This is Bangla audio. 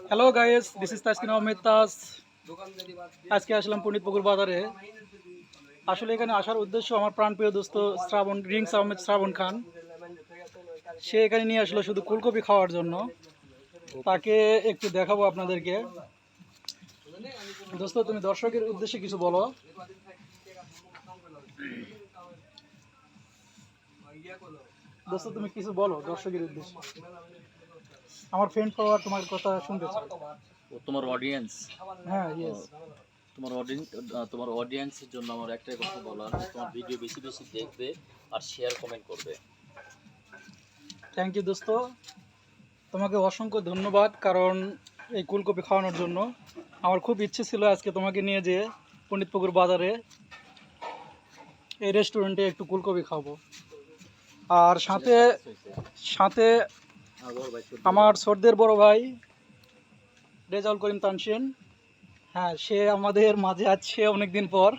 Hello guys, this is Taskin Ahmed তাস। আজকে আসলাম পণ্ডিতপুকুর বাজারে। আসলে এখানে আসার উদ্দেশ্য আমার প্রাণপ্রিয় দোস্ত শ্রাবণ রিংস আহমেদ শ্রাবণ খান। সে এখানে নিয়ে আসলো শুধু ফুলকপি খাওয়ার জন্য। তাকে একটু দেখাবো আপনাদেরকে। দোস্ত, তুমি দর্শকের উদ্দেশ্যে কিছু বলো। দোস্ত, তুমি কিছু বলো দর্শকের উদ্দেশ্যে। আমার ফ্রেন্ড ফলোয়ার তোমার কথা শুনতে চায়। ও তোমার অডিয়েন্স। হ্যাঁ, ইয়েস। তোমার অডিয়েন্সের জন্য আমার একটাই কথা বলার, তোমার ভিডিও বেশি বেশি দেখবে আর শেয়ার কমেন্ট করবে। থ্যাংক ইউ দোস্ত, তোমাকে অসংখ্য ধন্যবাদ। কারণ এই ফুলকপি খাওয়ানোর জন্য আমার খুব ইচ্ছে ছিল আজকে তোমাকে নিয়ে যেয়ে পণ্ডিতপুকুর বাজারে এই রেস্টুরেন্টে একটু ফুলকপি খাবো। আর সাথে সাথে আমার সর্দের বড় ভাই রেজাউল করিম তানসিন। হ্যাঁ, সে আমাদের মাঝে আছে অনেকদিন পর।